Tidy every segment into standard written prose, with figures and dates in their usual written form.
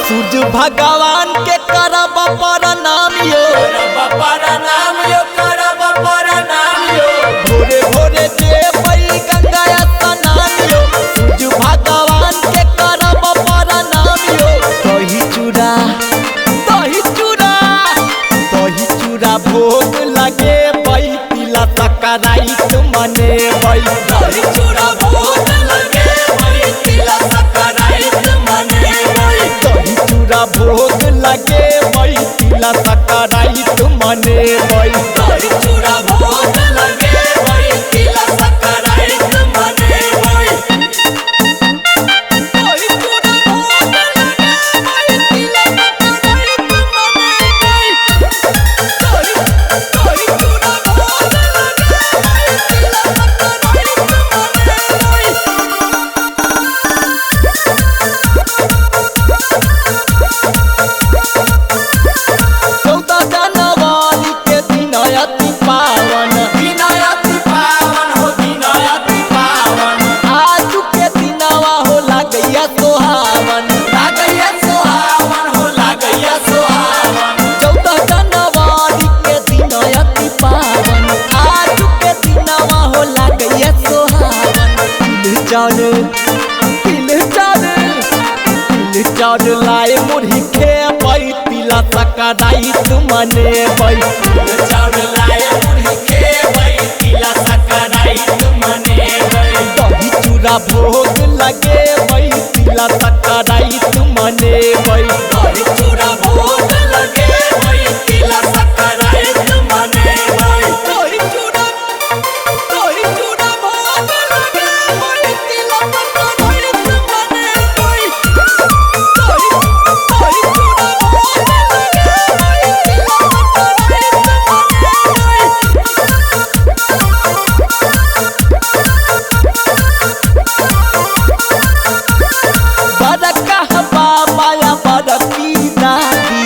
सूर्य भगवान के करब प्रणाम यो, भोरे भोरे देवई गंगा स्नान यो। सूर्य भगवान के करब प्रणाम यो। दही चूड़ा दही चूड़ा दही चूड़ा भोग लगे बई तिला संक्रांति मने बई। दही चूड़ा भोग लगे बई तिला संक्रांति मने बई। दही चूड़ा भोग लगे बई तिला संक्रांति मने बई। दही चूड़ा भोग लगे बई तिला संक्रांति मने बई। दही चूड़ा भोग लगे बई तिला संक्रांति मने बई। दही चूड़ा भोग लगे बई तिला संक्रांति मने बई। चौदह जनवरी के दिन अति पावन हो, दिन अति पावन। आज के दिनवा हो लागैया सोहावन हो, लागैया सोहावन। 14 जनवरी के दिन अति पावन। आज के दिनवा हो लागैया सोहावन। तिल चाउर लाए मुरही खेबै तिला संक्रांति मने बई। तिल चाउर लाए मुरही खेबै तिला संक्रांति मने बई। दही चूड़ा भोग लगे बई तिला संक्रांति मने बई। दही चूड़ा भोग लगे बई तिला संक्रांति मने बई। दही चूड़ा भोग लगे बई तिला संक्रांति मने बई। बड़का बाबा या बड़की दादी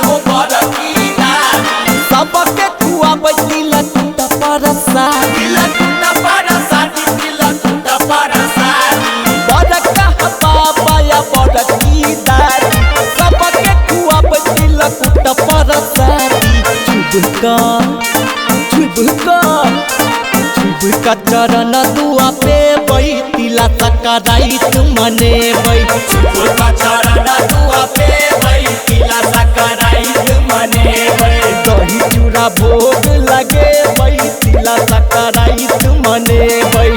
हो, बड़की दादी। सबके खुआबै तिलक परसादी। बड़का बाबा या बड़की दादी सबके खुआबै तिलक परसादी। छुब का चरण दुआ पे बई तिला संक्रांति मने बई। छुब का चरण दुआ पे बई तिला संक्रांति मने बई। दही चूड़ा भोग लगे बई तिला संक्रांति मने बई।